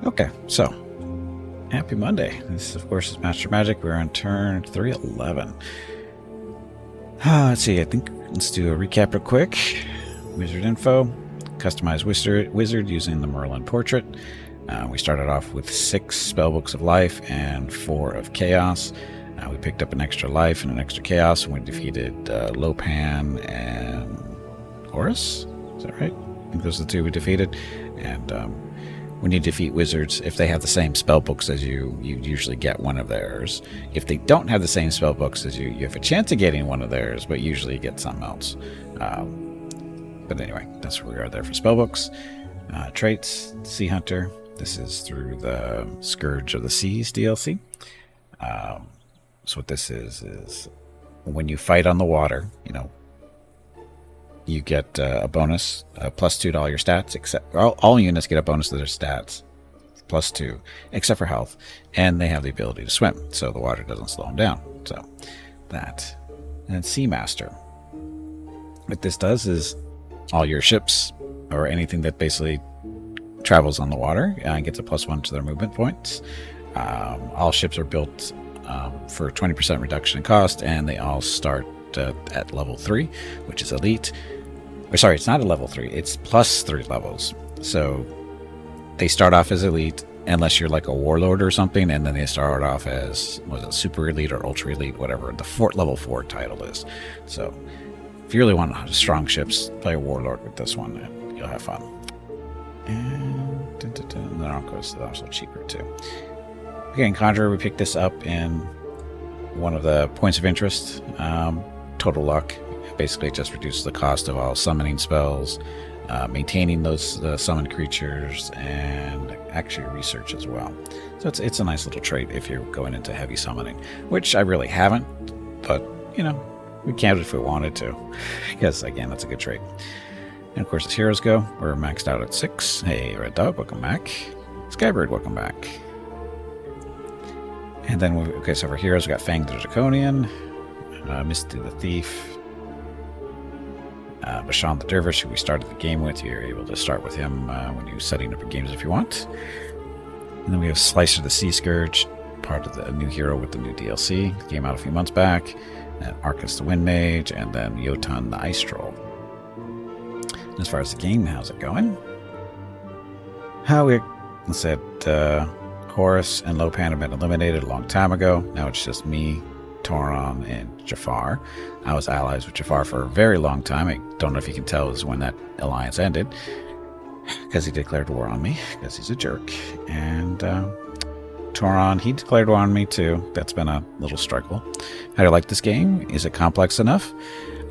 Okay, so happy Monday. This, of course, is Master Magic. We're on turn 311. Let's see. I think let's do a recap real quick. Wizard info. Customize wizard using the Merlin portrait. We started off with 6 spellbooks of life and 4 of chaos. We picked up an extra life and an extra chaos, and we defeated Lopan and Horus. Is that right? I think those are the 2 we defeated. And when you defeat wizards, if they have the same spell books as you, you usually get one of theirs. If they don't have the same spell books as you have a chance of getting one of theirs, but usually you get something else. But anyway, that's where we are there for spell books. Traits, Sea Hunter. This is through the Scourge of the Seas DLC. So what this is when you fight on the water, you get a bonus, +2 to all your stats, except all units get a bonus to their stats, +2, except for health, and they have the ability to swim, so the water doesn't slow them down. So that. And then Seamaster. What this does is all your ships, or anything that basically travels on the water, gets a +1 to their movement points. All ships are built for 20% reduction in cost, and they all start at level 3, which is elite. Or sorry, it's not a level 3, it's +3 levels. So they start off as elite, unless you're like a warlord or something, and then they start off as, was it super elite or ultra elite, whatever the level 4 title is. So if you really want strong ships, play a warlord with this one, and you'll have fun. And the Narcos is also cheaper too. Again, Conjurer, we picked this up in one of the points of interest. Total luck. Basically, it just reduces the cost of all summoning spells, maintaining those summoned creatures, and actually research as well. So it's a nice little trait if you're going into heavy summoning, which I really haven't, but we can if we wanted to, because again, that's a good trait. And of course, as heroes go, we're maxed out at 6. Hey, Red Dog, welcome back. Skybird, welcome back. And then, so for heroes, we got Fang the Draconian, Misty the Thief, Bashan the Dervish, who we started the game with. You're able to start with him when you're setting up your games if you want. And then we have Slicer the Sea Scourge, part of the new hero with the new DLC. Came out a few months back. And Arcus the Wind Mage, and then Jotun the Ice Troll. As far as the game, how's it going? How we said Horus and Lopan have been eliminated a long time ago. Now it's just me, Tauron, and Jafar. I was allies with Jafar for a very long time. I don't know if you can tell is when that alliance ended, because he declared war on me, because he's a jerk. And Tauron, he declared war on me too. That's been a little struggle. How do you like this game? Is it complex enough?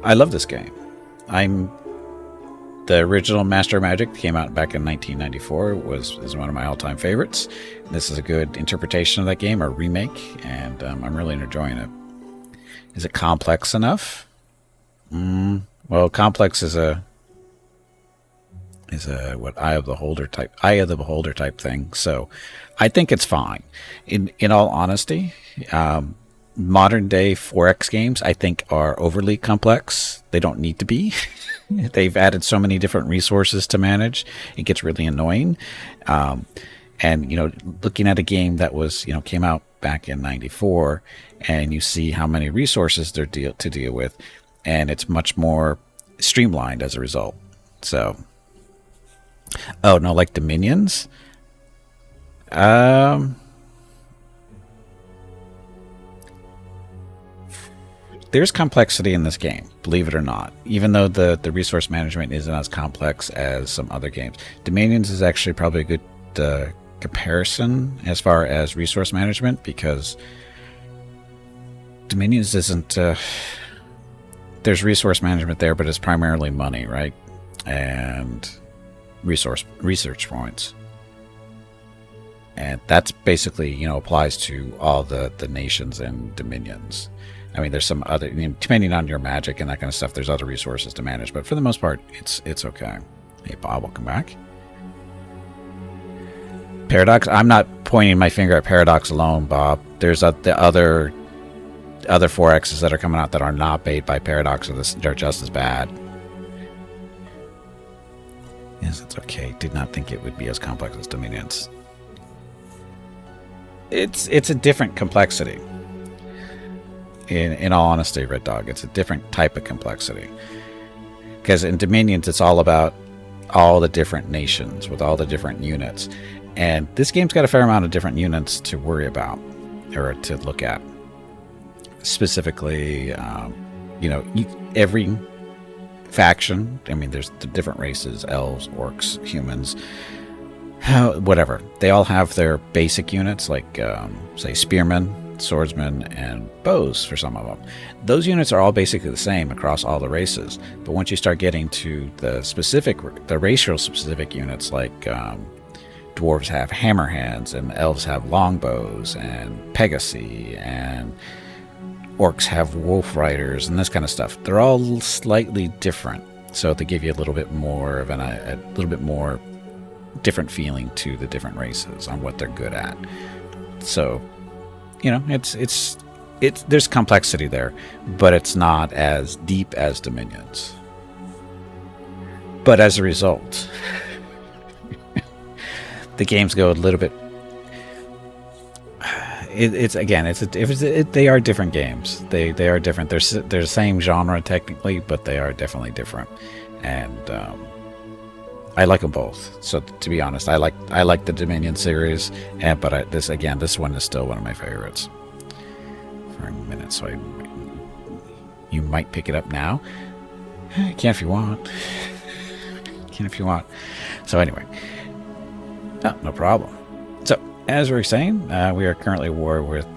I love this game. The original Master Magic came out back in 1994. Is one of my all-time favorites. This is a good interpretation of that game, or remake, and I'm really enjoying it. Is it complex enough? Well, complex is a what eye of the beholder type thing. So I think it's fine. In all honesty, modern day 4X games I think are overly complex. They don't need to be. They've added so many different resources to manage. It gets really annoying. And looking at a game that was came out back in '94, and you see how many resources they're to deal with, and it's much more streamlined as a result. So, oh no, like Dominions. There's complexity in this game, believe it or not, even though the resource management isn't as complex as some other games. Dominions is actually probably a good comparison as far as resource management, because Dominions isn't... there's resource management there, but it's primarily money, right? And research points. And that's basically, applies to all the nations and dominions. I mean, there's some other, depending on your magic and that kind of stuff, there's other resources to manage, but for the most part, it's okay. Hey, Bob, welcome back. Paradox, I'm not pointing my finger at Paradox alone, Bob. There's the other 4Xs that are coming out that are not made by Paradox, they're just as bad. Yes, it's okay. Did not think it would be as complex as Dominions. it's a different complexity. In all honesty, Red Dog, it's a different type of complexity. Because in Dominions, it's all about all the different nations with all the different units. And this game's got a fair amount of different units to worry about or to look at. Specifically, every faction, I mean, there's the different races, elves, orcs, humans, whatever. They all have their basic units, like, say, spearmen, swordsmen, and bows for some of them. Those units are all basically the same across all the races. But once you start getting to the racial specific units, like dwarves have hammerhands, and elves have longbows, and pegasi, and orcs have wolf riders, and this kind of stuff. They're all slightly different, so they give you a little bit more of a little bit more different feeling to the different races on what they're good at. So, it's there's complexity there, but it's not as deep as Dominions. But as a result, the games go a little bit. They are different games. They are different. They're the same genre technically, but they are definitely different. And I like them both. So to be honest, I like the Dominion series, but this one is still one of my favorites. For a minute, so you might pick it up now. You can if you want. So anyway, no problem. So as we were saying, we are currently at war with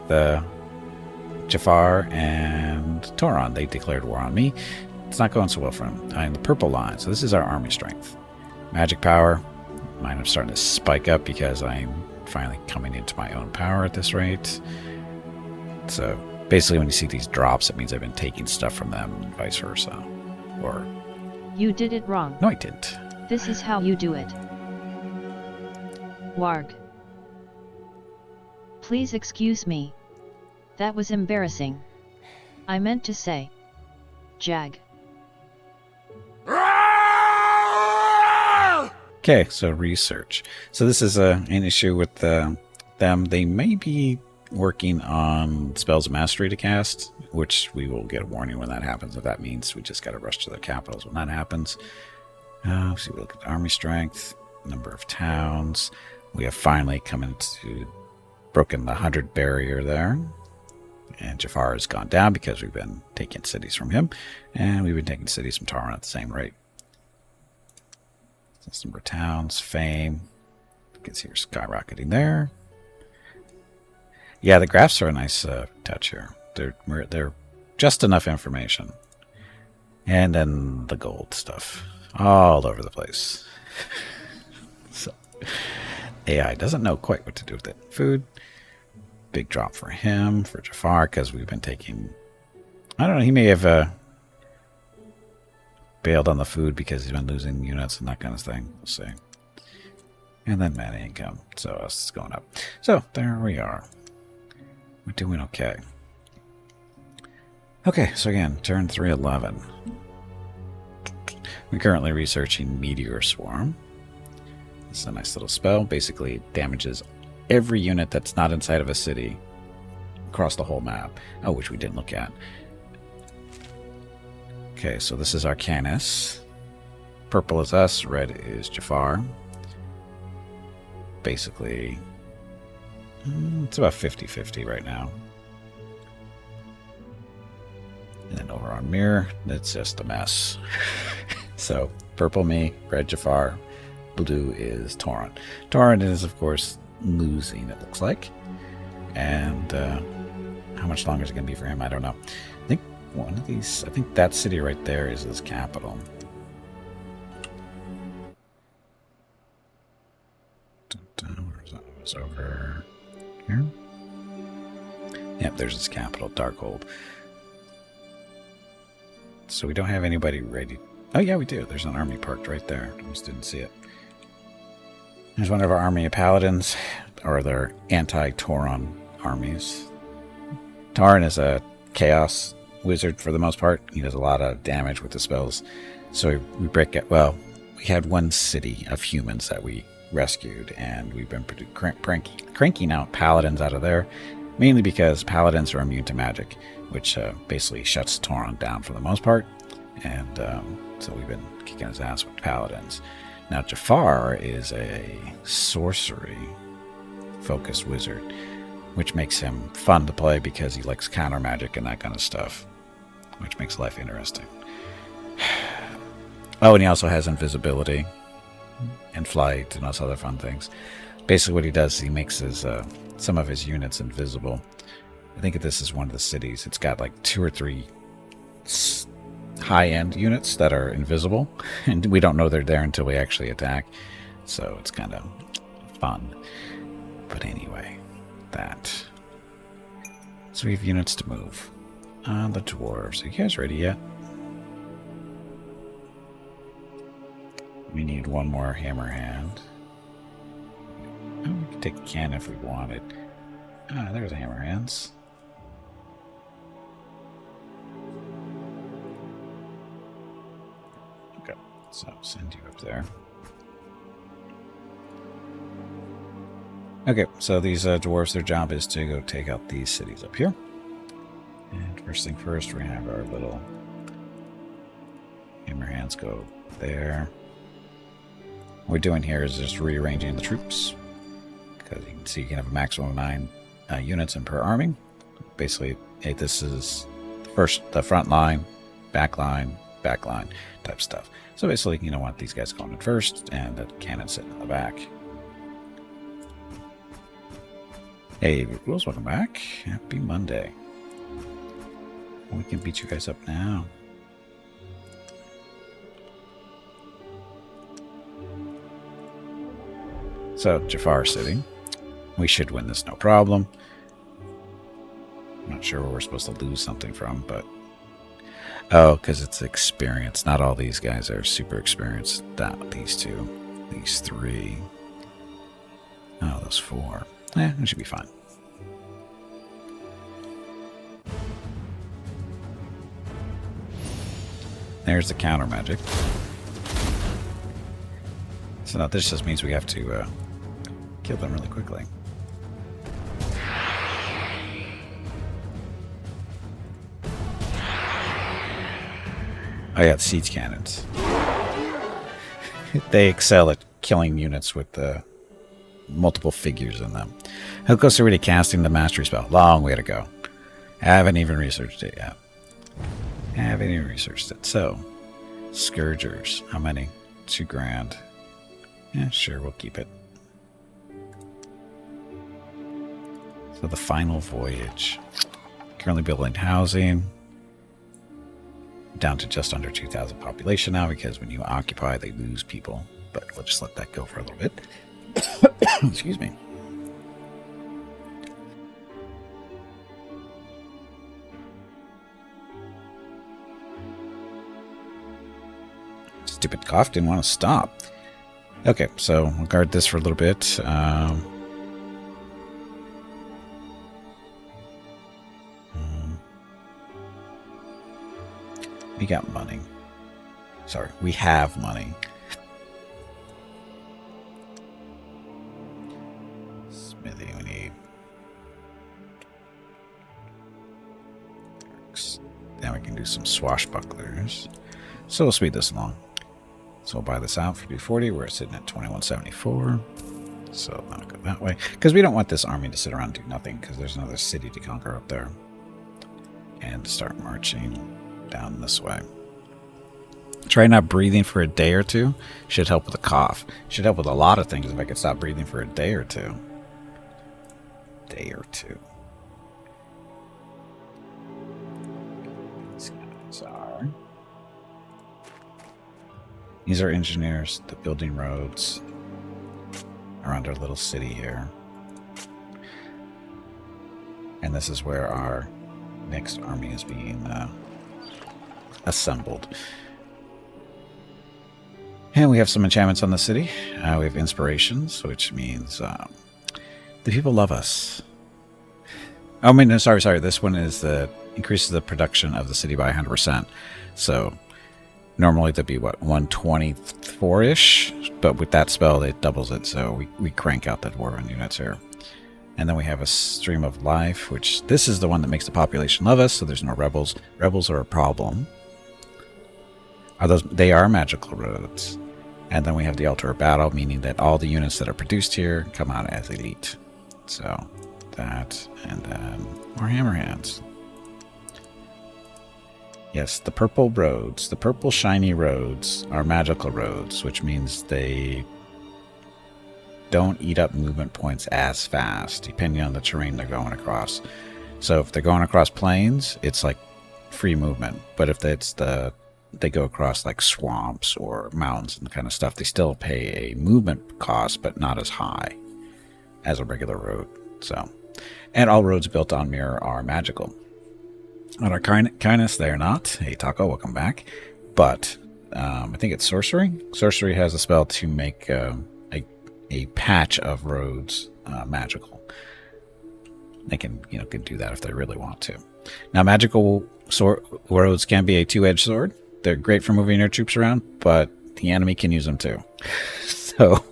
Jafar and Tauron. They declared war on me. It's not going so well for them. I'm the purple line, so this is our army strength. Magic power, mine are starting to spike up because I'm finally coming into my own power at this rate. So basically when you see these drops, it means I've been taking stuff from them and vice versa. Or... You did it wrong. No, I didn't. This is how you do it. Warg. Please excuse me. That was embarrassing. I meant to say... Jag. Okay, so research. So this is an issue with them. They may be working on spells of mastery to cast, which we will get a warning when that happens. If that means we just got to rush to their capitals when that happens. Let's see, we look at army strength, number of towns. We have finally broken the 100 barrier there. And Jafar has gone down because we've been taking cities from him. And we've been taking cities from Tauron at the same rate. That's number of towns, fame. You can see we're skyrocketing there. Yeah, the graphs are a nice touch here. They're just enough information. And then the gold stuff. All over the place. So AI doesn't know quite what to do with it. Food. Big drop for him, for Jafar, because we've been taking... I don't know, he may have... bailed on the food because he's been losing units and that kind of thing. We'll see. And then mana income. So us is going up. So there we are. We're doing okay. Okay, so again, turn 311. We're currently researching Meteor Swarm. This is a nice little spell. Basically, it damages every unit that's not inside of a city across the whole map. Oh, which we didn't look at. Okay, so this is Arcanus. Purple is us, red is Jafar. Basically, it's about 50-50 right now. And then over on Mirror, it's just a mess. So, purple me, red Jafar, blue is Tauron. Tauron is, of course, losing, it looks like. And how much longer is it going to be for him? I don't know. I think one of these, I think that city right there is his capital. Where is that? It was over here. Yep, there's his capital, Darkhold. So we don't have anybody ready. Oh yeah, we do. There's an army parked right there. I just didn't see it. There's one of our army of paladins, or their anti-Tauron armies. Tauron is a chaos wizard for the most part. He does a lot of damage with the spells. So we break it. Well, we had one city of humans that we rescued, and we've been cranking out paladins out of there, mainly because paladins are immune to magic, which basically shuts Tauron down for the most part, and so we've been kicking his ass with paladins. Now Jafar is a sorcery-focused wizard, which makes him fun to play because he likes counter magic and that kind of stuff, which makes life interesting. Oh, and he also has invisibility and flight and those other fun things. Basically what he does is he makes his some of his units invisible. I think this is one of the cities. It's got like 2 or 3 high-end units that are invisible, and we don't know they're there until we actually attack. So it's kind of fun. But anyway, that. So we have units to move. The dwarves. Are you guys ready yet? We need one more hammer hand. Oh, we can take a cannon if we wanted. Ah, there's the hammer hands. Okay, so send you up there. Okay, so these dwarves, their job is to go take out these cities up here. And first thing first, we're going to have our little hammer hands go there. What we're doing here is just rearranging the troops, because you can see you can have a maximum of 9 units in per army. Basically, this is the front line, back line type stuff. So basically, you don't want these guys going in first and the cannon sitting in the back. Hey, Rules, welcome back. Happy Monday. We can beat you guys up now. So, Jafar City. We should win this, no problem. I'm not sure where we're supposed to lose something from, but... Oh, because it's experience. Not all these guys are super experienced. These 2. These 3. Oh, those 4. It should be fine. There's the counter magic. So now this just means we have to kill them really quickly. Oh yeah, the siege cannons. They excel at killing units with multiple figures in them. How close are we to casting the mastery spell? Long way to go. Haven't even researched it yet. So, Scourgers. How many? 2 grand. Yeah, sure, we'll keep it. So the final voyage. Currently building housing. Down to just under 2,000 population now, because when you occupy, they lose people. But we'll just let that go for a little bit. Excuse me. Stupid cough didn't want to stop. Okay, so we'll guard this for a little bit. We got money. Sorry, we have money. Smithy, we need. Then we can do some swashbucklers. So we'll speed this along. So we'll buy this out for 240. We're sitting at 2174. So that'll go that way. Because we don't want this army to sit around and do nothing, because there's another city to conquer up there. And start marching down this way. Try not breathing for a day or 2. Should help with a cough. Should help with a lot of things if I could stop breathing for a day or 2. These are engineers, the building roads around our little city here. And this is where our next army is being assembled. And we have some enchantments on the city. We have inspirations, which means the people love us. Oh, I mean, no, sorry. This one is increases the production of the city by 100%. So Normally that'd be what, 124-ish, but with that spell it doubles it, so we crank out the dwarven units here. And then we have a stream of life, which this is the one that makes the population love us, so there's no rebels. Rebels are a problem. They are magical roads. And then we have the altar of battle, meaning that all the units that are produced here come out as elite. So that, and then more hammer hands. Yes, the purple roads, the purple shiny roads are magical roads, which means they don't eat up movement points as fast, depending on the terrain they're going across. So if they're going across plains, it's like free movement. But if they go across like swamps or mountains and kind of stuff, they still pay a movement cost, but not as high as a regular road. So, and all roads built on mirror are magical. On our kindness, they are not. Hey, Taco, welcome back. But I think it's sorcery. Sorcery has a spell to make a patch of roads magical. They can do that if they really want to. Now, magical roads can be a two-edged sword. They're great for moving your troops around, but the enemy can use them too. So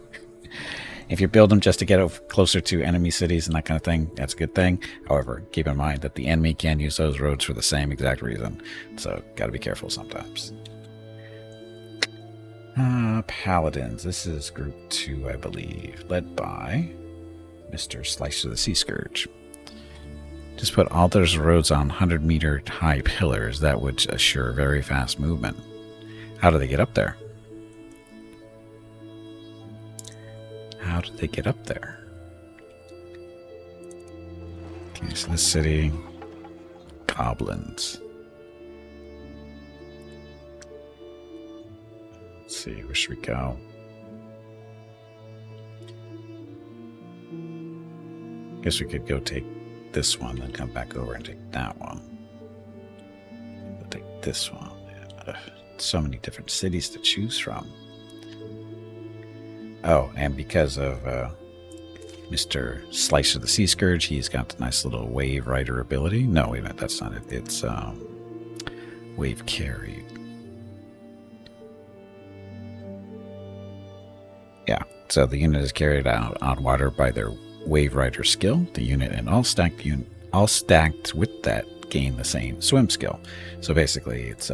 if you build them just to get closer to enemy cities and that kind of thing, that's a good thing. However, keep in mind that the enemy can use those roads for the same exact reason. So got to be careful sometimes. Paladins. This is group 2, I believe, led by Mr. Slice of the Sea Scourge. Just put all those roads on 100-meter high pillars. That would assure very fast movement. How do they get up there? How did they get up there? Okay, so this city, goblins. Let's see, where should we go? Guess we could go take this one and come back over and take that one. We'll take this one. So many different cities to choose from. Oh, and because of Mr. Slice of the Sea Scourge, he's got the nice little wave rider ability. No, wait a minute, that's not it. It's wave carry. Yeah, so the unit is carried out on water by their wave rider skill. The unit and all stacked with that gain the same swim skill. So basically, it's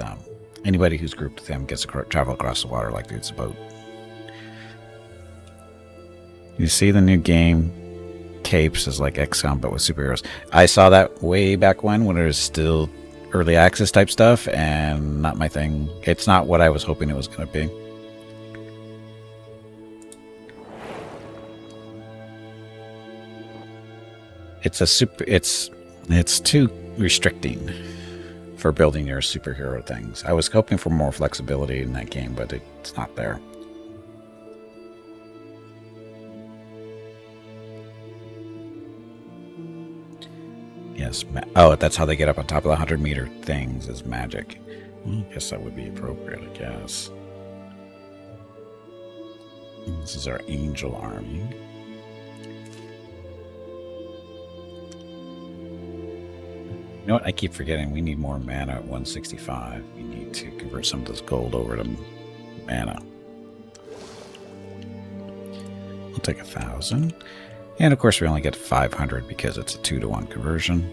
anybody who's grouped with them gets to travel across the water like it's a boat. You see the new game, Capes is like XCOM but with superheroes. I saw that way back when it was still early access type stuff, and not my thing. It's not what I was hoping it was going to be. It's too restricting for building your superhero things. I was hoping for more flexibility in that game, but it's not there. Yes. Oh, that's how they get up on top of the 100-meter things is magic. I guess that would be appropriate, I guess. This is our angel army. You know what? I keep forgetting we need more mana at 165. We need to convert some of this gold over to mana. We'll take 1,000. And of course we only get 500 because it's a 2-to-1 conversion.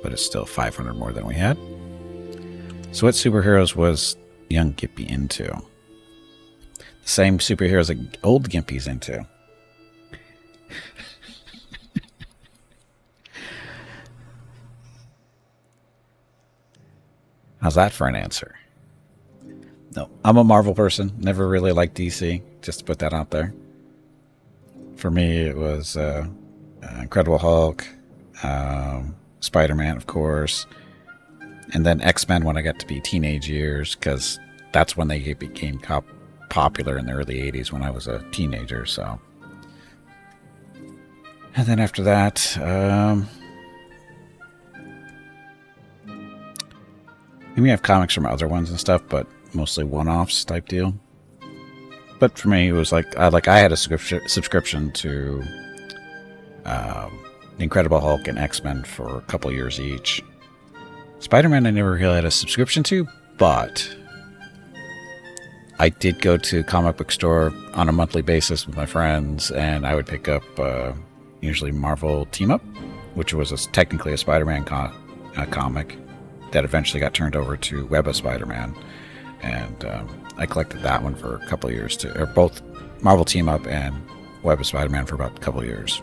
But it's still 500 more than we had. So what superheroes was young Gippy into? The same superheroes that old Gimpy's into. How's that for an answer? No, I'm a Marvel person. Never really liked DC. Just to put that out there. For me, it was Incredible Hulk, Spider-Man, of course, and then X-Men when I got to be teenage years, because that's when they became popular in the early 80s when I was a teenager. So, and then after that, we have comics from other ones and stuff, but mostly one-offs type deal. But for me, it was like I had a subscription to Incredible Hulk and X-Men for a couple years each. Spider-Man I never really had a subscription to, but I did go to comic book store on a monthly basis with my friends, and I would pick up usually Marvel Team Up, which was technically a Spider-Man comic that eventually got turned over to Web of Spider-Man, and I collected that one for a couple of years too, or both Marvel Team Up and Web of Spider-Man for about a couple of years.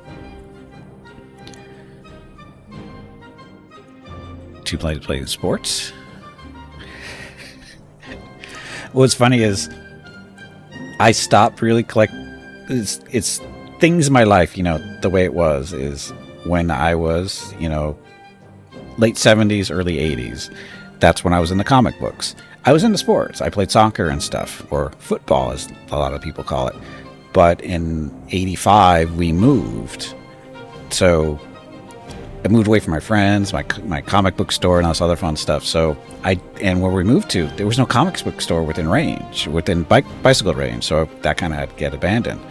To play sports. What's funny is I stopped really it's things in my life, the way it was is when I was, late 70s, early 80s. That's when I was in the comic books. I was into sports. I played soccer and stuff, or football as a lot of people call it. But in 85 we moved. So I moved away from my friends, my comic book store, and all this other fun stuff. So and where we moved to, there was no comics book store within range, within bicycle range. So that kind of had to get abandoned,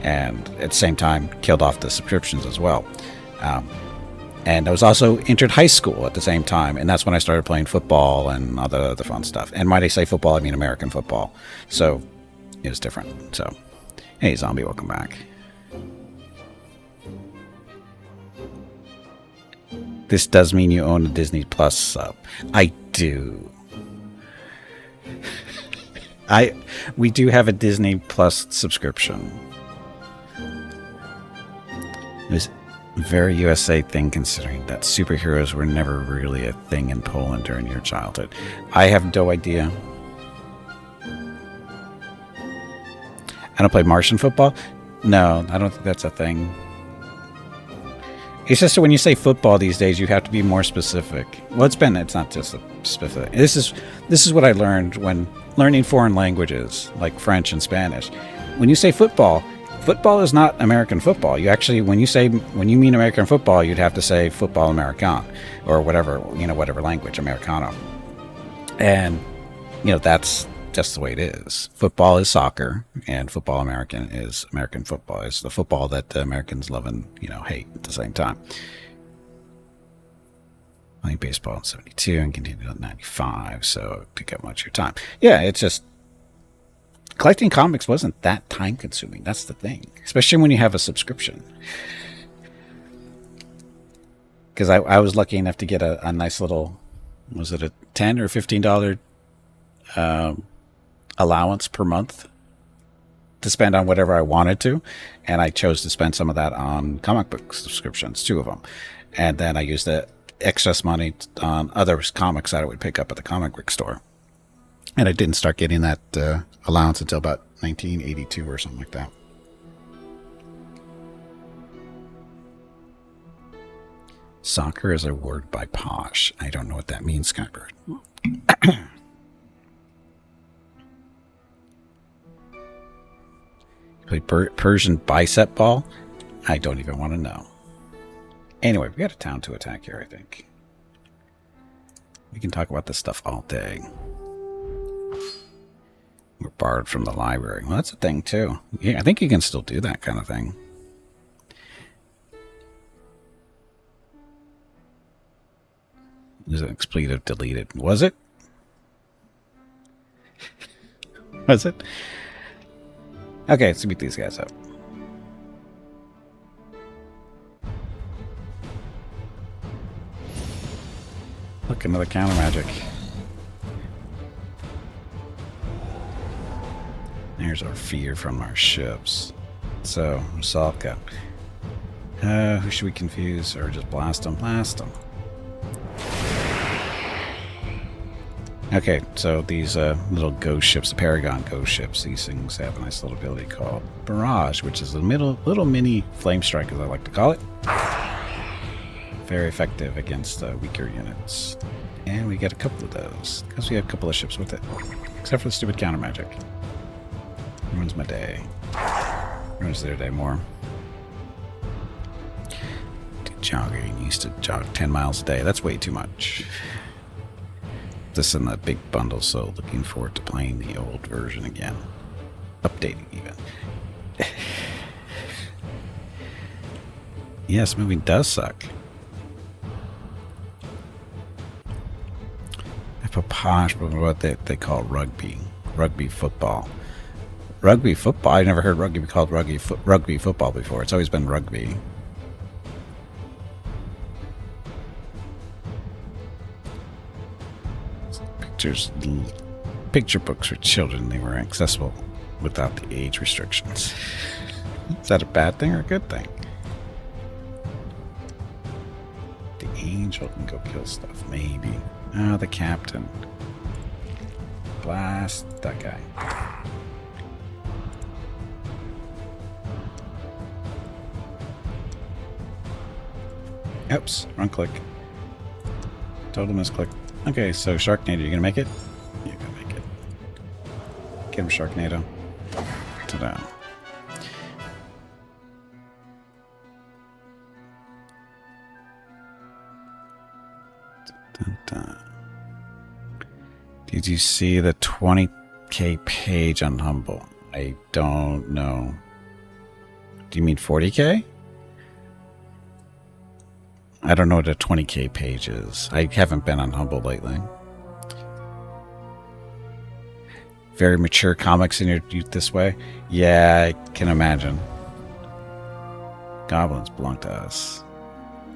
and at the same time killed off the subscriptions as well. And I was also entered high school at the same time, and that's when I started playing football and all the other fun stuff. And when I say football, I mean American football. So it was different. So, hey, Zombie, welcome back. This does mean you own a Disney Plus sub. I do. We do have a Disney Plus subscription. It was a very USA thing, considering that superheroes were never really a thing in Poland during your childhood. I have no idea. I don't play Martian football. No, I don't think that's a thing. It's just when you say football these days, you have to be more specific. Well, it's not just a specific. This is what I learned when learning foreign languages like French and Spanish. When you say football is not American football. You actually, when you mean American football, you'd have to say football American or whatever language, Americano. And that's just the way it is. Football is soccer, and football American is American football. It's the football that the Americans love and hate at the same time. Playing baseball in 72 and continued in 95, so to get much of your time. Yeah, it's just collecting comics wasn't that time consuming. That's the thing, especially when you have a subscription. Because I was lucky enough to get a nice little, was it a $10 or $15 allowance per month to spend on whatever I wanted to, and I chose to spend some of that on comic book subscriptions, 2 of them, and then I used the excess money on other comics that I would pick up at the comic book store, and I didn't start getting that allowance until about 1982 or something like that. Soccer is a word by Posh. I don't know what that means, Skybird. Play Persian bicep ball? I don't even want to know. Anyway, we got a town to attack here, I think. We can talk about this stuff all day. We're borrowed from the library. Well, that's a thing, too. Yeah, I think you can still do that kind of thing. Is an expletive deleted? Was it? Was it? Okay, let's beat these guys up. Look, another counter magic. There's our fear from our ships. So, Salka. Who should we confuse or just blast them? Blast them. Okay, so these little ghost ships, the Paragon ghost ships, these things have a nice little ability called Barrage, which is a little mini flame strike, as I like to call it. Very effective against weaker units. And we get a couple of those, because we have a couple of ships with it. Except for the stupid counter magic. Ruins my day. Ruins their day more. Jogging, used to jog 10 miles a day. That's way too much. This in the big bundle, so looking forward to playing the old version again. Updating even. Yes, moving does suck. posh, but what they call rugby football. Rugby football. I never heard rugby called rugby football before. It's always been rugby. Picture books for children. They were accessible without the age restrictions. Is that a bad thing or a good thing? The angel can go kill stuff, maybe. Oh, the captain. Blast that guy. Oops, wrong click. Total misclick. Okay, so Sharknado, you gonna make it? You're gonna make it. Get him, Sharknado. Ta-da. Did you see the 20k page on Humble? I don't know. Do you mean 40k? I don't know what a 20k page is. I haven't been on Humble lately. Very mature comics in your youth this way? Yeah, I can imagine. Goblins belong to us.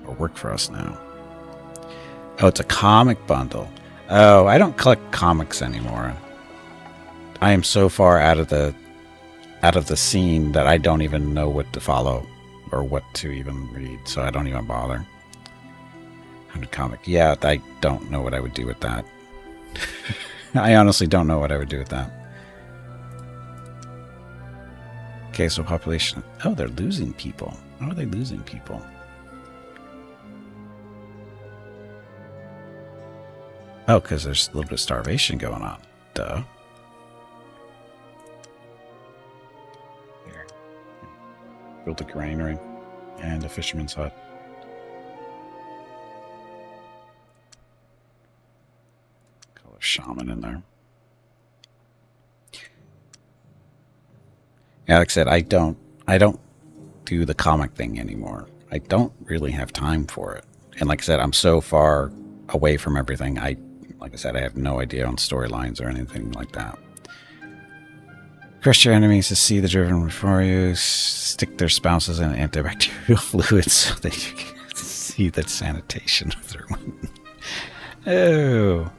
Or work for us now. Oh, it's a comic bundle. Oh, I don't collect comics anymore. I am so far out of the scene that I don't even know what to follow or what to even read, so I don't even bother. 100 comic. Yeah, I don't know what I would do with that. I honestly don't know what I would do with that. Okay, so population. Oh, they're losing people. How are they losing people? Oh, because there's a little bit of starvation going on. Duh. There. Built a granary and a fisherman's hut. Call a shaman in there. Yeah, like I said, I don't do the comic thing anymore. I don't really have time for it. And like I said, I'm so far away from everything. Like I said, I have no idea on storylines or anything like that. Crush your enemies to see the driven before you. Stick their spouses in antibacterial fluids so that you can see the sanitation of their women. Oh.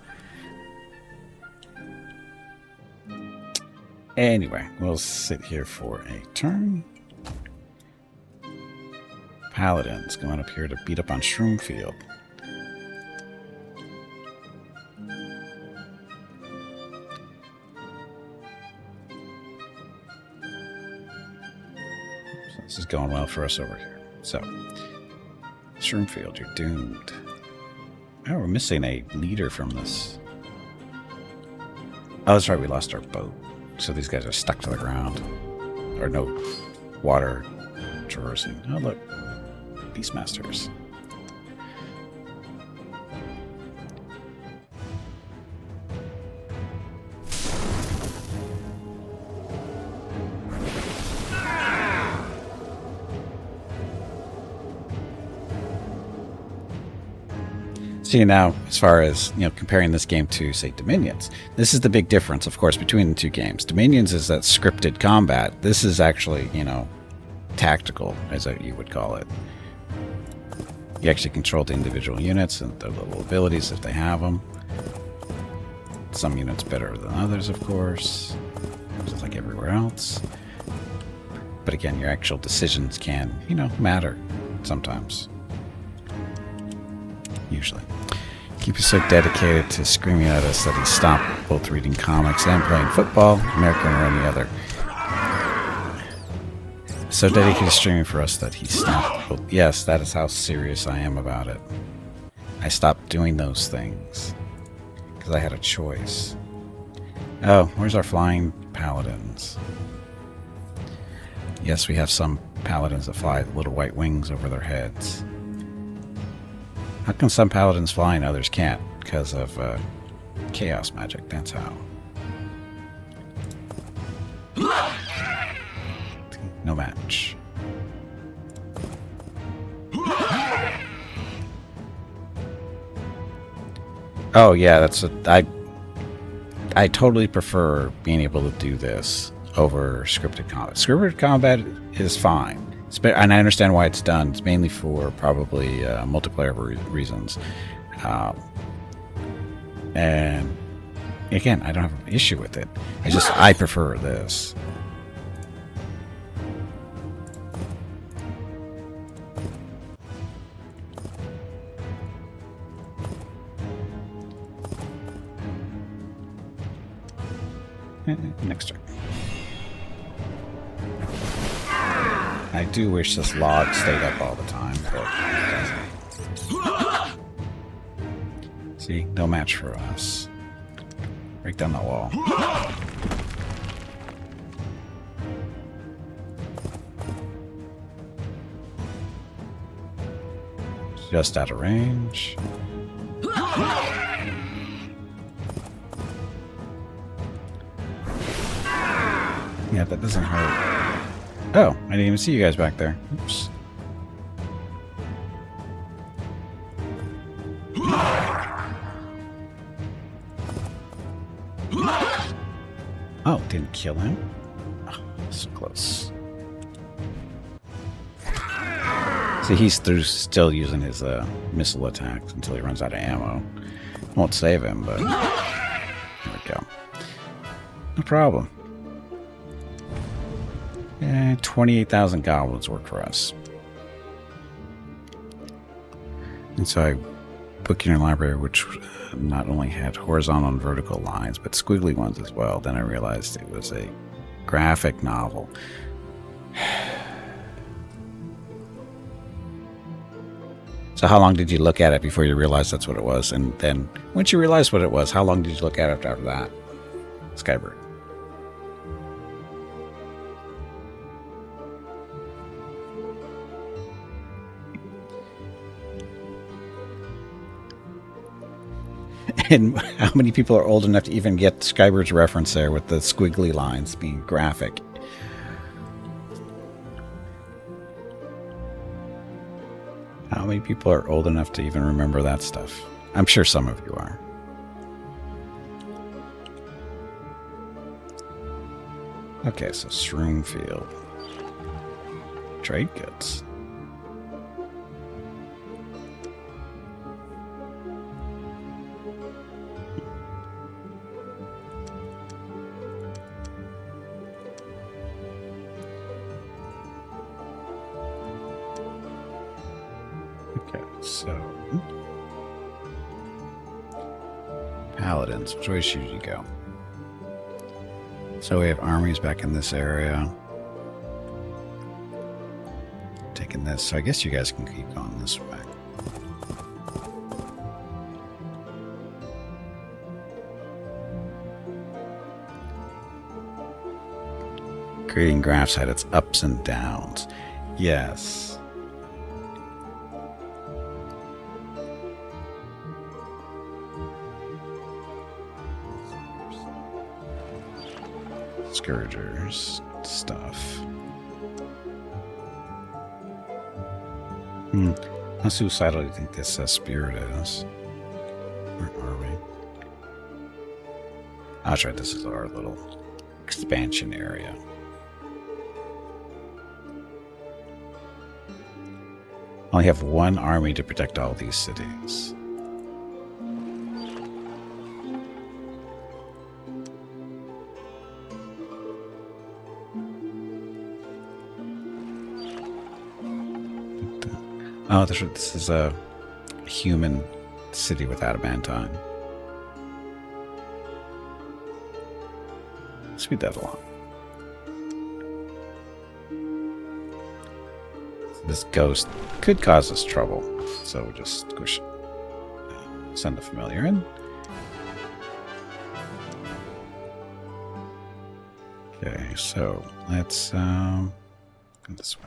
Anyway, we'll sit here for a turn. Paladins going up here to beat up on Shroomfield. This is going well for us over here. So, Shroomfield, you're doomed. Oh, we're missing a leader from this. Oh, that's right, we lost our boat. So these guys are stuck to the ground. Or no water traversing. Oh, look. Beastmasters. See, now, as far as, comparing this game to, say, Dominions, this is the big difference, of course, between the two games. Dominions is that scripted combat. This is actually, tactical, as you would call it. You actually control the individual units and their little abilities if they have them. Some units better than others, of course, just like everywhere else. But again, your actual decisions can, matter sometimes. Usually. Keep us so dedicated to screaming at us that he stopped both reading comics and playing football, American or any other. So dedicated to streaming for us that he stopped both. Yes, that is how serious I am about it. I stopped doing those things because I had a choice. Oh, where's our flying paladins? Yes, we have some paladins that fly with little white wings over their heads. How come some paladins fly and others can't? Because of chaos magic, that's how. No match. Oh yeah, that's I totally prefer being able to do this over scripted combat. Scripted combat is fine. And I understand why it's done. It's mainly for probably multiplayer reasons. And again, I don't have an issue with it. It's just I prefer this. Next turn. I do wish this log stayed up all the time, but it doesn't. See, no match for us. Break down the wall. Just out of range. Yeah, that doesn't hurt. Oh, I didn't even see you guys back there. Oops. Oh, didn't kill him? Oh, so close. See, he's still using his missile attacks until he runs out of ammo. Won't save him, but there we go. No problem. Yeah, 28,000 goblins work for us. And so I booked in a library which not only had horizontal and vertical lines, but squiggly ones as well. Then I realized it was a graphic novel. So how long did you look at it before you realized that's what it was? And then once you realized what it was, how long did you look at it after that? Skybird. And how many people are old enough to even get Skybird's reference there with the squiggly lines being graphic? How many people are old enough to even remember that stuff? I'm sure some of you are. Okay, so Shroom Field. Trade goods. So, Paladins, which way should you go? So we have armies back in this area. Taking this, so I guess you guys can keep going this way. Creating graphs had its ups and downs. Yes. Scourgers stuff. How suicidal do you think this spirit is? Where are we? Oh, that's right, this is our little expansion area. Only have one army to protect all these cities. Oh, this is a human city with adamantine. Speed that along. This ghost could cause us trouble, so we'll just squish it. Send the familiar in. Okay, so let's go this way.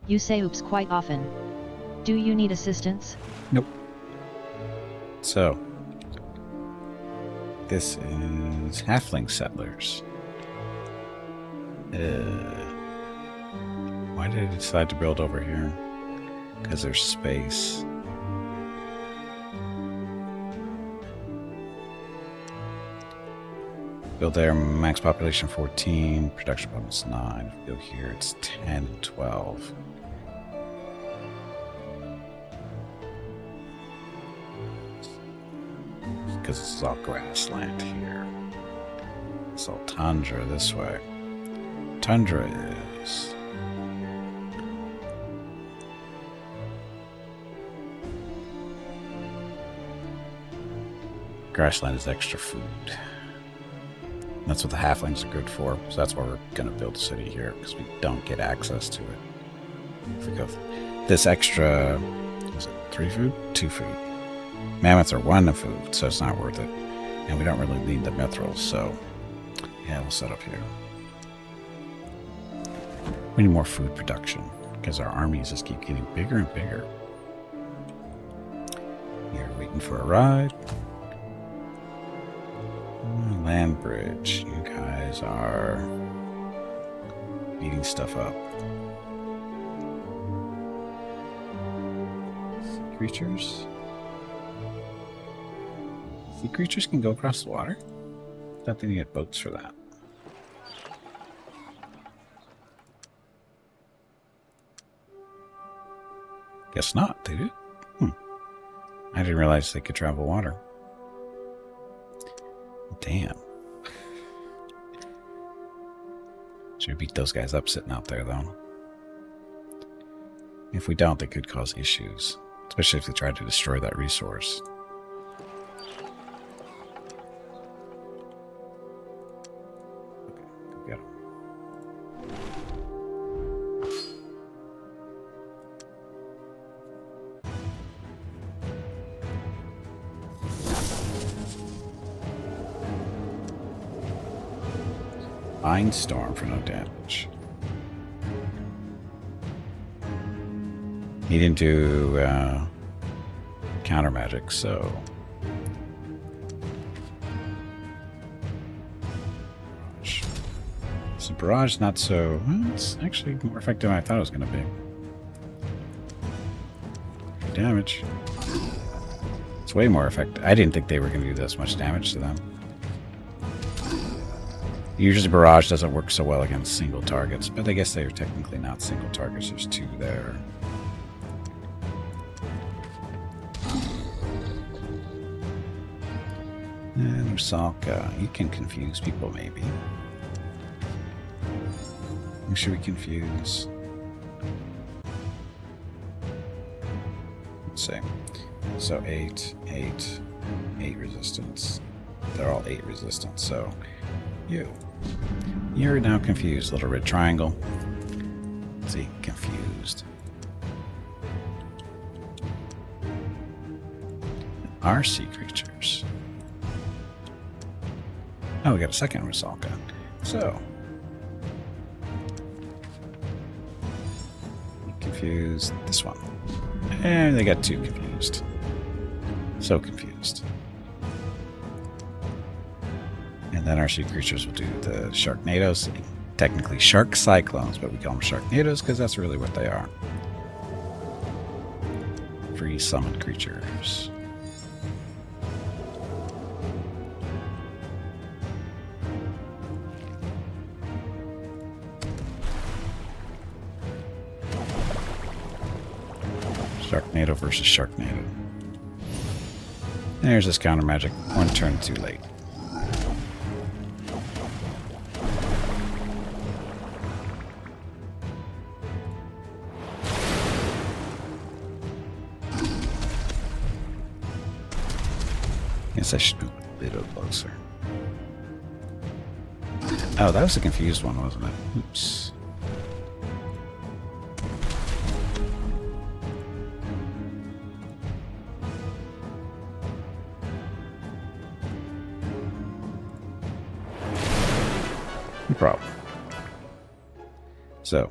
You say oops quite often. Do you need assistance? Nope. So, this is halfling settlers. Why did I decide to build over here? Because there's space. Build there, max population 14, production bonus 9. If we go here, it's 10 and 12. Because this is all grassland here. It's all tundra this way. Tundra is... Grassland is extra food. That's what the halflings are good for. So that's why we're going to build a city here, because we don't get access to it. If we go this extra, is it 3 food? 2 food. Mammoths are 1 food, so it's not worth it. And we don't really need the mithrils, so yeah, we'll set up here. We need more food production, because our armies just keep getting bigger and bigger. You're waiting for a ride. Land bridge. You guys are beating stuff up. Sea creatures? Sea creatures can go across the water? I thought they needed boats for that. Guess not, they do. I didn't realize they could travel water. Damn. Should we beat those guys up sitting out there, though? If we don't, they could cause issues. Especially if they try to destroy that resource. Okay, go get them. Storm for no damage. He didn't do counter magic, so barrage. So barrage not so. Well, it's actually more effective than I thought it was going to be. Damage. It's way more effective. I didn't think they were going to do this much damage to them. Usually barrage doesn't work so well against single targets, but I guess they are technically not single targets. There's 2 there. And Rusalka, you can confuse people maybe. Who should we confuse? Let's see. So 8, 8, 8 resistance. They're all 8 resistance, so you're now confused, little red triangle. Let's see, confused. Our sea creatures. Oh, we got a second Rusalka. So confused this one. And they got 2 confused. So confused. And then our sea creatures will do the Sharknadoes. Technically Shark Cyclones, but we call them Sharknadoes because that's really what they are. Free summoned creatures. Sharknado versus Sharknado. There's this counter magic. 1 turn too late. Guess I should move a little closer. Oh, that was a confused one, wasn't it? Oops. No problem. So,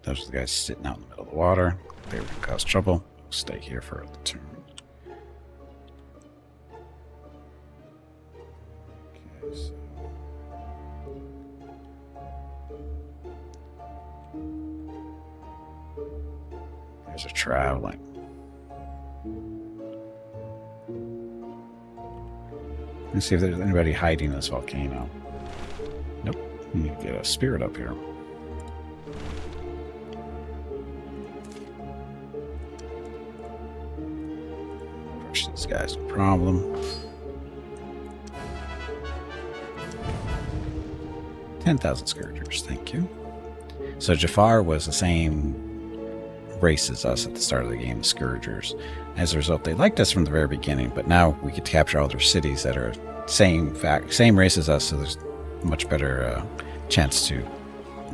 those are the guys sitting out in the middle of the water. They were going to cause trouble. We'll stay here for the turn. Okay, so... guys are traveling. Let's see if there's anybody hiding in this volcano. Nope. You get a spirit up here. Push these guys, no problem. 10,000 Scourgers, thank you. So Jafar was the same race as us at the start of the game, Scourgers. As a result, they liked us from the very beginning, but now we could capture all their cities that are same race as us, so there's a much better chance to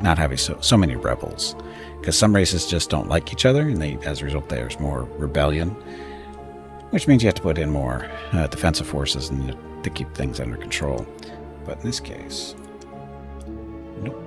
not having so many rebels. Because some races just don't like each other, and as a result, there's more rebellion, which means you have to put in more defensive forces to keep things under control. But in this case, nope.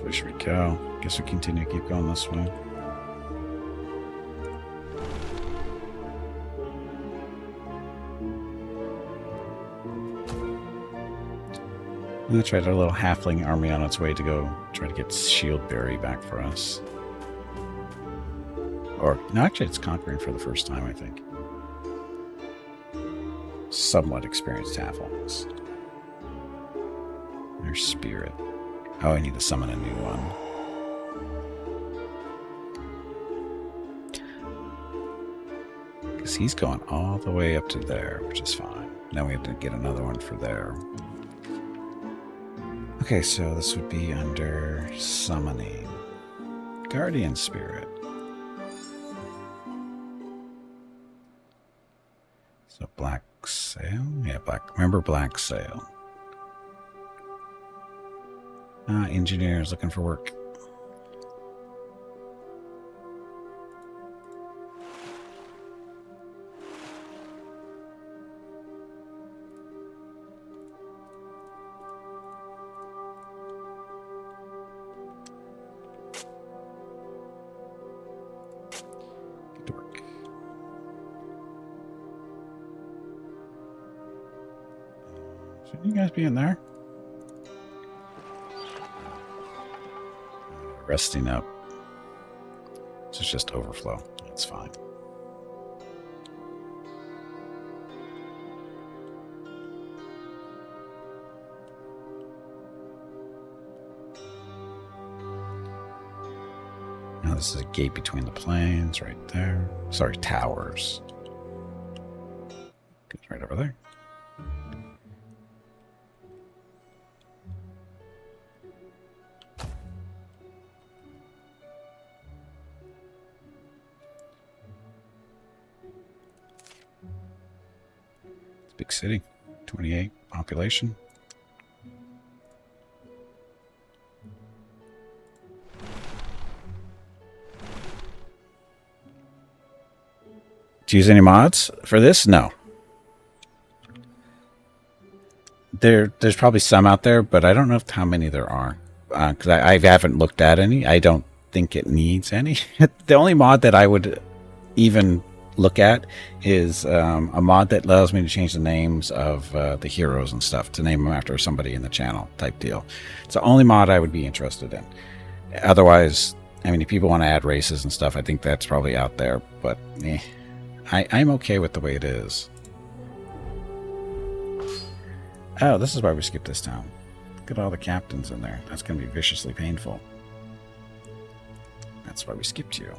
Where should we go? Guess we continue to keep going this way. That's right, our little halfling army on its way to go try to get Shieldberry back for us. Or, no, actually it's conquering for the first time, I think. Somewhat experienced halflings. There's Spirit. Oh, I need to summon a new one. Because he's going all the way up to there, which is fine. Now we have to get another one for there. Okay, so this would be under summoning. Guardian Spirit. So Black Sail? Yeah, remember Black Sail. Engineers looking for work. Get to work. Shouldn't you guys be in there? Resting up. So it's just overflow. That's fine. Now this is a gate between the plains right there. Sorry, towers. Goes right over there. Big city, 28 population. Do you use any mods for this? No. There's probably some out there, but I don't know how many there are. Because I haven't looked at any. I don't think it needs any. The only mod that I would even look at is a mod that allows me to change the names of the heroes and stuff to name them after somebody in the channel type deal. It's the only mod I would be interested in. Otherwise, I mean, if people want to add races and stuff, I think that's probably out there, but I'm okay with the way it is. Oh, this is why we skipped this town. Look at all the captains in there. That's going to be viciously painful. That's why we skipped you.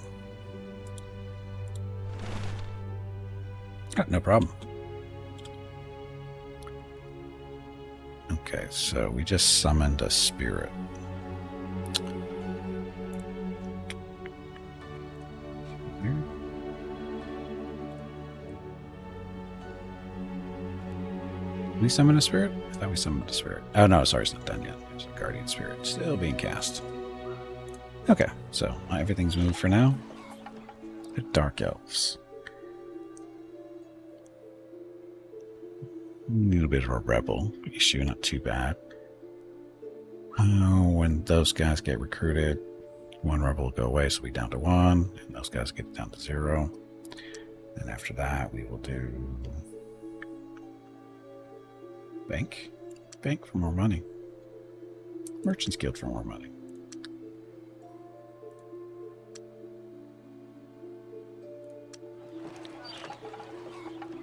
Oh, no problem. Okay, so we just summoned a spirit. Did we summon a spirit? I thought we summoned a spirit. Oh no, sorry, it's not done yet. There's a guardian spirit still being cast. Okay, so everything's moved for now. The dark elves. A little bit of a rebel issue, not too bad. When those guys get recruited, one rebel will go away, so we down to one, and those guys get down to 0. And after that, we will do bank. Bank for more money. Merchant's Guild for more money.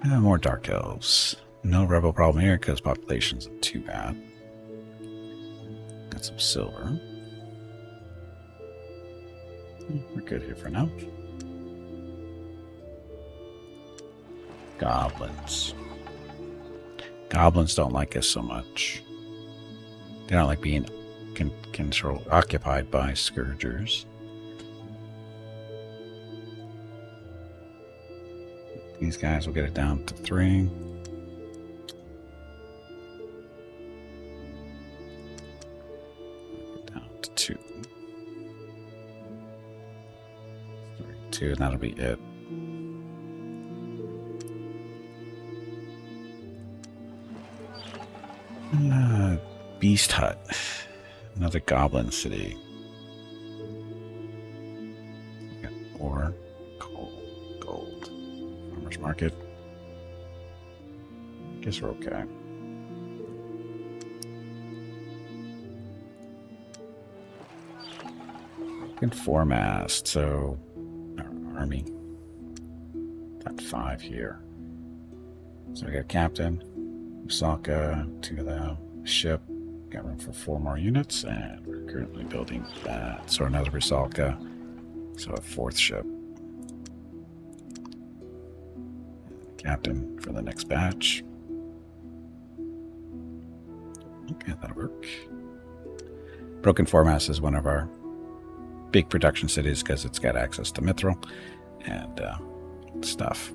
More Dark Elves. No rebel problem here because population's not too bad. Got some silver. We're good here for now. Goblins. Goblins don't like us so much. They don't like being occupied by Scourgers. These guys will get it down to 3. Down to 2. 2, and that'll be it. Beast Hut. Another goblin city. Got ore, coal, gold. Farmer's market. Guess we're okay. Good foremast, so our army. Got 5 here. So we got captain, Osaka, 2 of them, ship. Got room for 4 more units, and we're currently building that. So another Rusalka, so a 4th ship. Captain for the next batch. Okay, that'll work. Broken Foremast is one of our big production cities because it's got access to Mithril and stuff.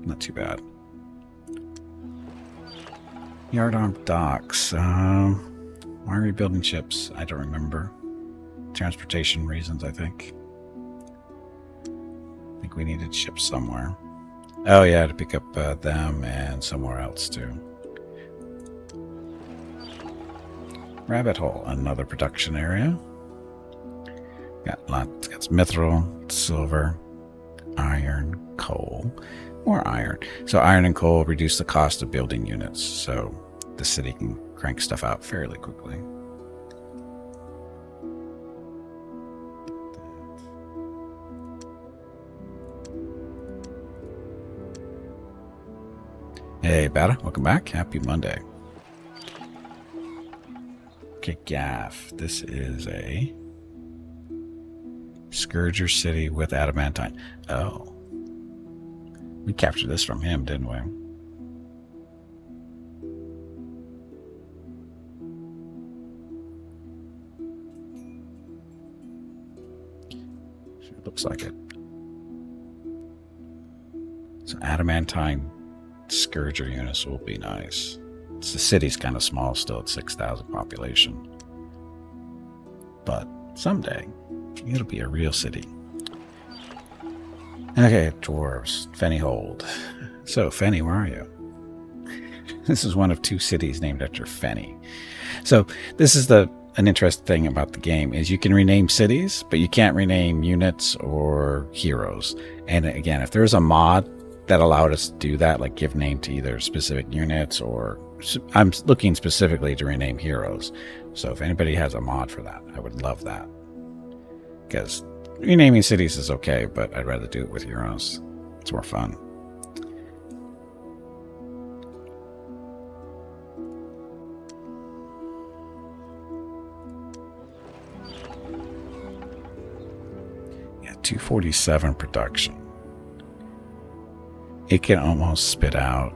Not too bad. Yardarm docks. Why are we building ships? I don't remember. Transportation reasons, I think. I think we needed ships somewhere. Oh yeah, to pick up them and somewhere else too. Rabbit Hole, another production area. Got lots. Got some mithril, silver, iron, coal, more iron. So iron and coal reduce the cost of building units, so the city can crank stuff out fairly quickly. Hey, Bada, welcome back. Happy Monday. Okay, Gaff. This is a Scourger city with adamantine. Oh. We captured this from him, didn't we? Sure looks like it. So adamantine Scourger units will be nice. The city's kind of small still at 6,000 population. But someday, it'll be a real city. Okay, dwarves. Fennyhold. So, Fenny, where are you? This is one of 2 cities named after Fenny. So, this is an interesting thing about the game is you can rename cities, but you can't rename units or heroes. And again, if there's a mod that allowed us to do that, like give name to either specific units or I'm looking specifically to rename heroes. So if anybody has a mod for that, I would love that. Because renaming cities is okay, but I'd rather do it with heroes. It's more fun. Yeah, 247 production. It can almost spit out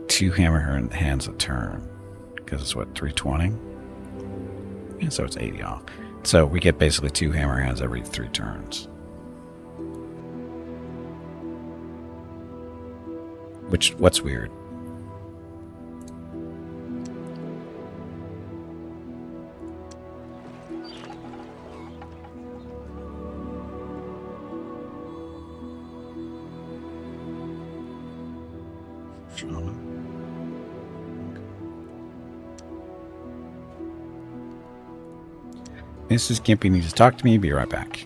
2 hammer hands a turn because it's what, 320? Yeah, so it's 80 off. So we get basically 2 hammer hands every 3 turns. What's weird? Mrs. Gimpy needs to talk to me. Be right back.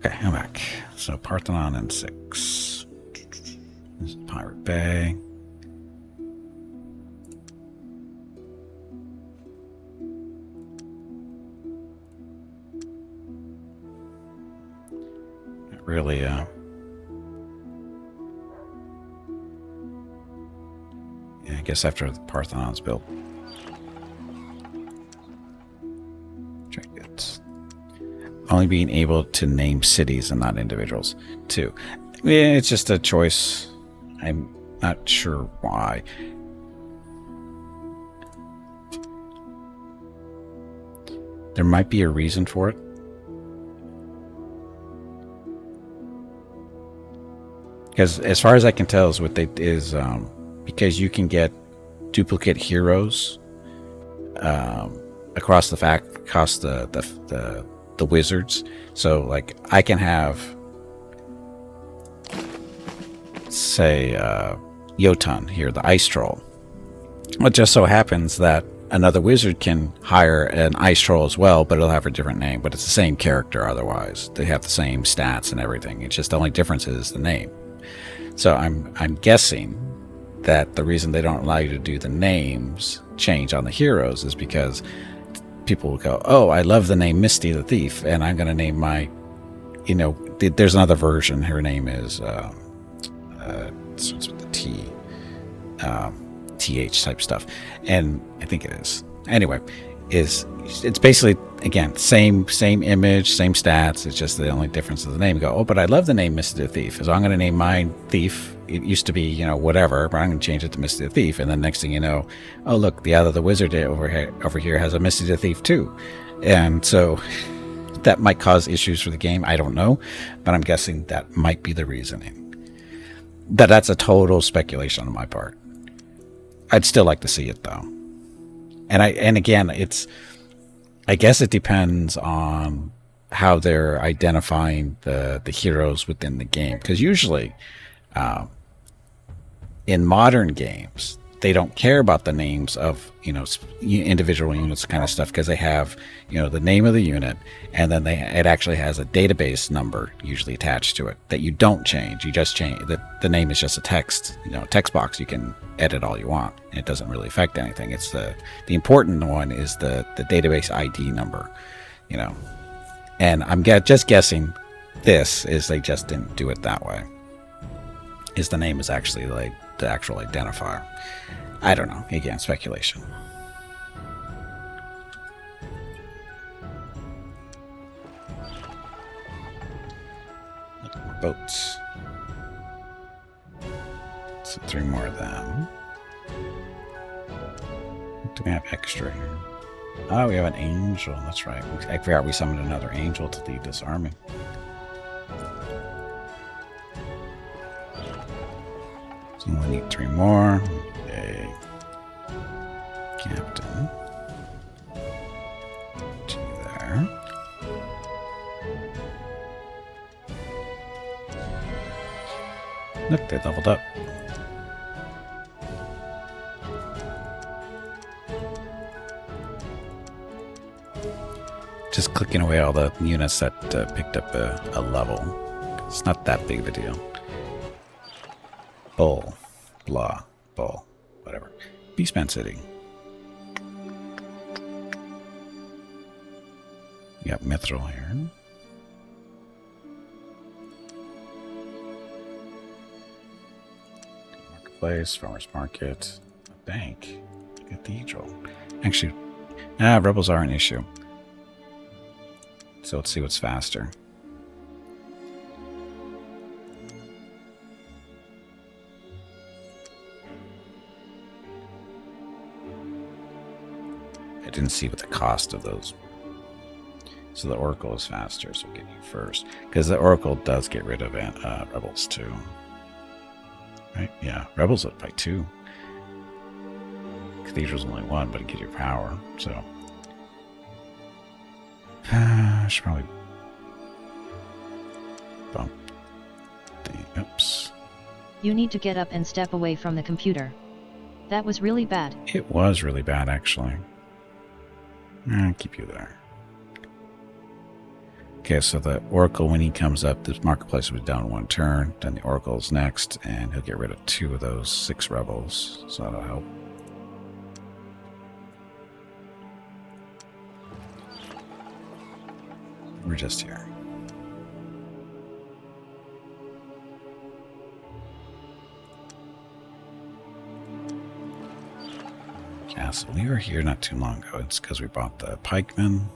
Okay, I'm back. So Parthenon and 6. This is Pirate Bay. Really, yeah, I guess after the Parthenon's built. Trinkets. Only being able to name cities and not individuals, too. Yeah, it's just a choice. I'm not sure why. There might be a reason for it. Because as far as I can tell, is what they is because you can get duplicate heroes across the wizards. So like I can have, say, Jotun here, the ice troll. Well, it just so happens that another wizard can hire an ice troll as well, but it'll have a different name. But it's the same character otherwise. They have the same stats and everything. It's just the only difference is the name. So I'm guessing that the reason they don't allow you to do the names change on the heroes is because people will go, oh, I love the name Misty the Thief, and I'm going to name my, there's another version. Her name is, starts with the T, TH type stuff. And I think it is. Anyway, it's basically, again, same image, same stats. It's just the only difference is the name. You go, oh, but I love the name Misty the Thief. So I'm going to name mine Thief. It used to be, whatever, but I'm going to change it to Misty the Thief. And then next thing you know, oh, look, the wizard over here has a Misty the Thief too. And so that might cause issues for the game. I don't know, but I'm guessing that might be the reasoning. That's a total speculation on my part. I'd still like to see it though. And again, I guess it depends on how they're identifying the heroes within the game. Because usually, in modern games, they don't care about the names of individual units kind of stuff, because they have the name of the unit, and then it actually has a database number usually attached to it that you don't change. You just change the name is just a text text box. You can edit all you want, and it doesn't really affect anything. It's the important one is the database ID number, and I'm just guessing this is they just didn't do it that way. Is the name is actually like the actual identifier. I don't know. Again, speculation. Look at more boats. So 3 more of them. What do we have extra here? Oh, we have an angel. That's right. I forgot we summoned another angel to lead this army. So we need 3 more. A captain. 2 there. Look, they leveled up. Just clicking away all the units that picked up a level. It's not that big of a deal. Bull. Blah. Bull. Whatever. Beastman City. You got Mithril here. Marketplace, Farmer's Market, a bank, a cathedral. Actually, rebels are an issue. So let's see what's faster. I didn't see what the cost of those. So the Oracle is faster, so we'll get you first. Because the Oracle does get rid of rebels too. Right? Yeah, rebels up by 2. Cathedral's only 1, but it gives you power, so. I should probably bump the, oops. You need to get up and step away from the computer. That was really bad. It was really bad, actually. I'll keep you there. Okay, so the Oracle, when he comes up, this marketplace will be down 1 turn. Then the Oracle's next, and he'll get rid of 2 of those 6 rebels. So that'll help. We're just here. Castle. We were here not too long ago. It's because we bought the pikemen.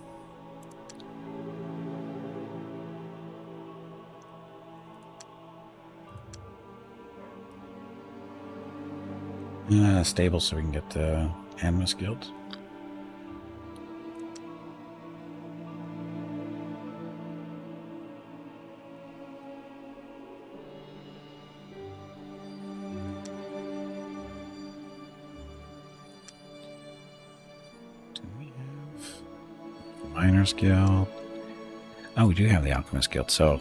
Stable so we can get the Animus Guild. Do we have Miners Guild? Oh, we do have the Alchemist Guild. So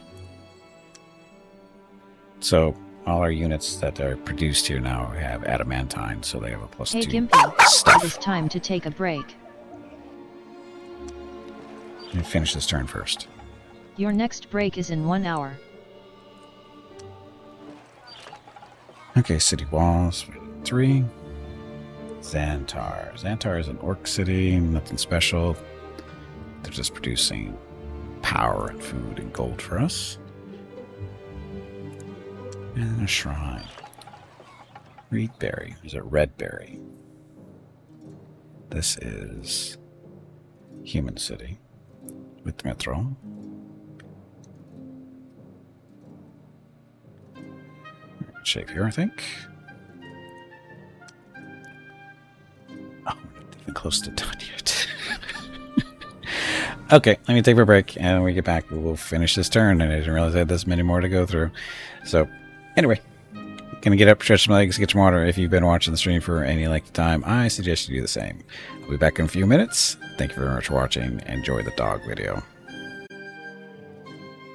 all our units that are produced here now have adamantine, so they have a +2. Hey Gimpy, it is time to take a break. Let me finish this turn first. Your next break is in 1 hour. Okay, city walls. 3. Xantar. Xantar is an orc city, nothing special. They're just producing power and food and gold for us. And a shrine. Reedberry. There's a red berry. This is Human City with Mithril. Good shape here, I think. Oh, we're not even close to done yet. Okay, let me take a break, and when we get back, we'll finish this turn. And I didn't realize I had this many more to go through. So, anyway, gonna get up, stretch my legs, get some water. If you've been watching the stream for any length of time, I suggest you do the same. I'll be back in a few minutes. Thank you very much for watching. Enjoy the dog video.